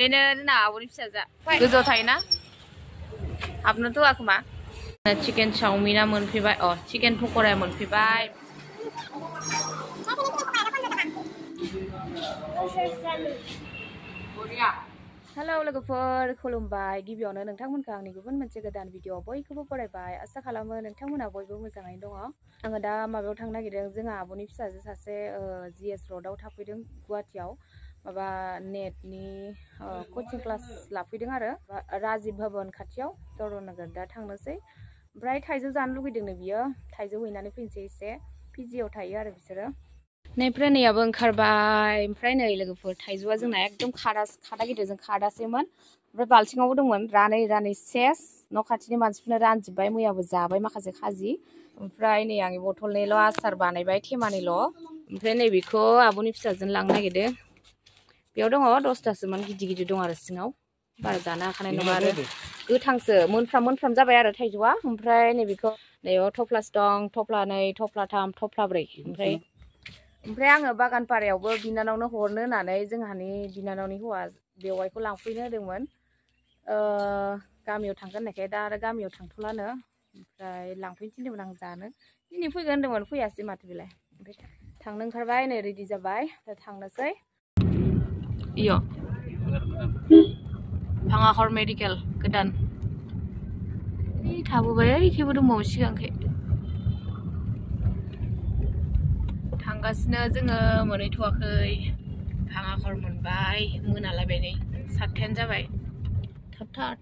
बेनो ना आब'नि फिसाजा गोजौआव थायोना हाबनोथ' होआखोमा चिकेन चावमिना मोनफैबाय अ चिकेन पक'राया मोनफैबाय हेलौ लोगोफोर खुलुमबाय गिबियावनो नोंथांमोनखौ आंनि गुबुन मोनसे गोदान भिडिअ बयखौबो बरायबाय आसा खालामो नोंथांमोना बयबो मोजाङैनो दङ आङो दा माबायाव थांनो नागिरदों जोंहा आब'नि फिसाजो सासे GS र'डआव थाफैदों गुवाहाटीयाव माबा नेटनि कचिं क्लास लाफैदों आरो राजिब भवन खाथियाव दरनगर दा थांनोसै ओमफ्राय थाइजौ जानो लुगैदोंनो बियो थाइजौ हैनानै फैनोसै एसे पिजिआव थायो आरो बिसोरो नैफ्राय नैयाबो ओंखारबाय ओमफ्राय नै लोगोफोर थाइजौआ जोंना एकदम खादा गिदिरजों खादासेमोन ओमफ्राय बाल्थिङावबो दंमोन रानै सेस न' खाथिनि मानसिफोरनो रानजोब्बाय मैयाबो जाबाय माखासे खाजि ओमफ्राय नै आंनि बथलनिल' आसार बानायबाय थेमानिल' ओमफ्राय नैबेखौ आब'नि फिसाजों लांनो नागिरदों बेयाव दङ 10थासोमोन गिदिर दं आरो सिङाव बारा जानो हाखानाय नङा आरो गोथांसो मोनफ्राम जाबाय आरो थाइजौआ ओमफ्राय नैबेखौ नैयाव थफ्लासे दं थफ्ला 2 थफ्ला 3 थफ्ला 4 ओमफ्राय आङो बागानपारायावबो बिनानावनो हरनो होननानै जोंहानि बिनानावनि हौवा बेवाइखौ लांफैनो होदोंमोन गामियाव थांगोन होननायखाय दा आरो गामियाव थांथ'लानो ओमफ्राय लांफैनो थिनदोंमोन आं जानो दिनै फैगोन होनदोंमोन फैयासै माथो बेलाय ओमफ्राय थांनो ओंखारबाय नै रेडि जाबाय दा थांनोसै इयो भाङाखर मेडिकेल गोदान थाबोबाय एखेबो दंबावो सिगांखै थांगासिनो जोङो मोनहैथ'वाखै भाङाखर मोनबाय मोनालायबाय नै 7थायानो जाबाय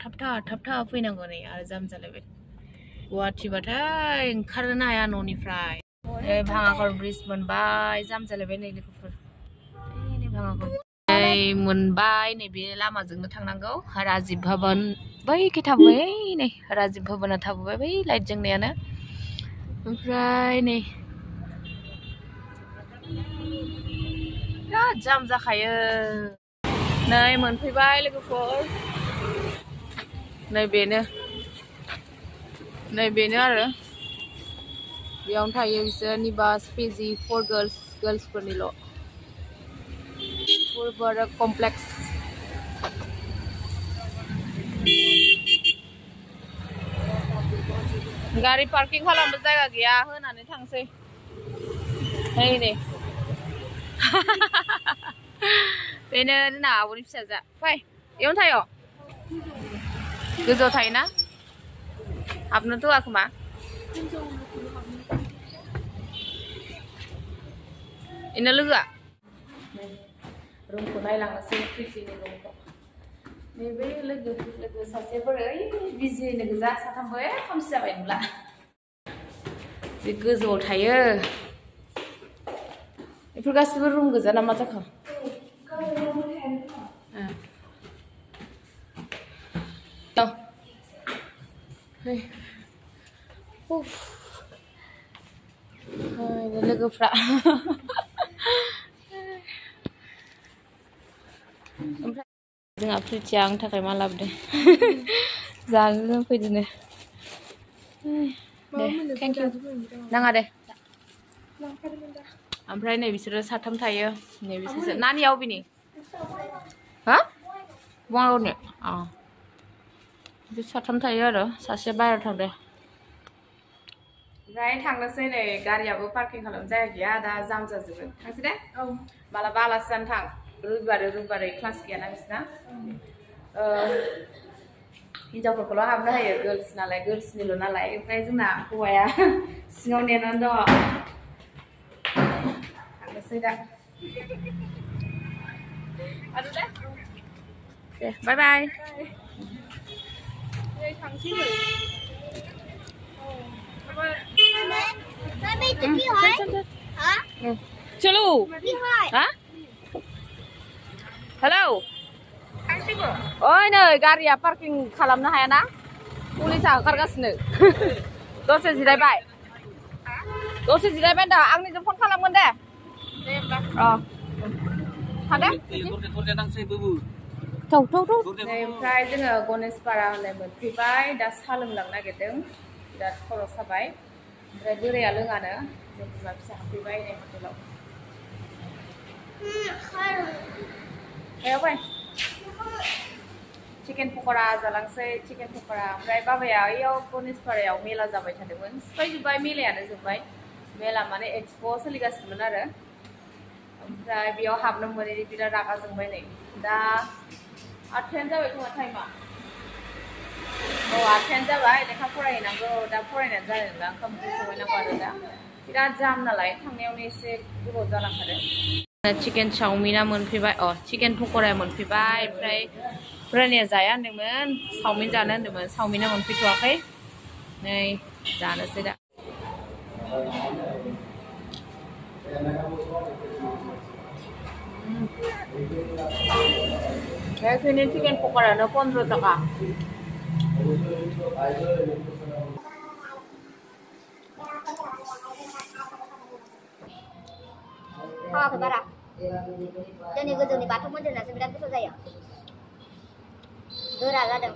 थाबथा फैनांगौ नै आरो जाम जालायबाय गुवाहाटीबाथाय ओंखारनो हाया न'निफ्राय भाङाखर ब्रिज मोनबाय जाम जालायबाय नै लोगोफोर नै भाङाखर मोनबाय नैबे लामाजोंनो थांनांगौ राजिब भवन बैखै थाबोबाय नै राजिब भवना थाबोबाय बै लाइट जोंनायानो ओमफ्राय नै बिराद जाम जाखायो नै मोनफैबाय लोगोफोर नै बेनो आरो बेयावनो थायो बिसोर निबास पिजि फर गर्ल्सफोरनिल' कमप्लेक्स गारि पार्किं खालामनो जायगा गैया होनानै थांसै नै बेनो ना आब'नि फिसाजा फै बेयावनो थायो गोजौआव थायोना हाबनोथ' होआखोमा इनो लोगोआ रुमखौ नायलांनोसै पिजिनि रुमखौ नैबे लोगो सासेफोर ओइ बिजिनो गोजा साथामबो खोमसि जाबाय नुला बे गोजौआव थायो बेफोर गासिबो रुम गोजा ना मा जाखो लोगोफ्रा ओमफ्राय जोंहा प्रिथिया आंनि थाखाय मा लाबोदों जानो फैदोनो दे थेंक इउ नाङा दे ओमफ्राय नै बिसोरो 7थाम थायो नै बिसोर नानिया अबेनि हा बङाइगावनि बे 7थाम थायो आरो सासे बाहेरायाव थांदों ओमफ्राय थांनोसै नै गारियाबो पार्किं खालामनो जायगा गैया दा जाम जाजोबो थांसै दे मालाबा आलासि जानो थां रबिबारै क्लास गैयाना बिसोरना हिनजावफोरखौल' हाबनो होयो गर्ल्सनिल' नालाय ओमफ्राय जोंना हौवाया सिङाव नेनानै दङ थांनोसै दा दे बाय बाय चलो हाँ हेलो ओइ नै गारिया पार्किं खालामनो हायाना पुलिसा ओंखारगासिनो दसे जिरायबाय दा आंनिजों फन खालामगोन दे थादे ओमफ्राय जोङो गणेशपारा होननाय मोनफैबाय दा साहा लोंलांनो नागिरदों बिराद खर' साबाय ओमफ्राय बोराया लोङानो जों बिमा फिसा हाबफैबाय नै हटेलाव chicken pokora जालांसै chicken pokora ओमफ्राय बाबाया ओयाव गनेशपारायाव मेला जाबाय थादोंमोन सिफायजोब्बाय मेलायानो जोब्बाय मेला माने एक्सपो सोलिगासिनोमोन आरो ओमफ्राय बेयाव हाबनो मोनैनि बिराद रागा जोंबाय नै दा 8:10 जाबाय खोमा टाइमा औ 8:10 जाबाय लेखा फरायनांगौ दा फरायनानै जानाय नंला ओंखाम ओंख्रि संहैनांगौ आरो दा बिराद जाम नालाय थांनायावनो एसे गोबाव जालांखादों चिकेन चाउमिना मोनफैबाय चिकेन पक'राया मोनफैबाय ओमफ्राय फरायनाया जाया होनदोंमोन चाउमिन जानो होनदोंमोन चाउमिना मोनफैथ'वाखै नै जानोसै दा बेखिनि चिकेन पक'रायानो 15 टाका थावाखै बारा जोंनि गोजौनि बाथौ मन्दिरासो बिराद गोथाव जायो गोरा जादों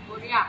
Korea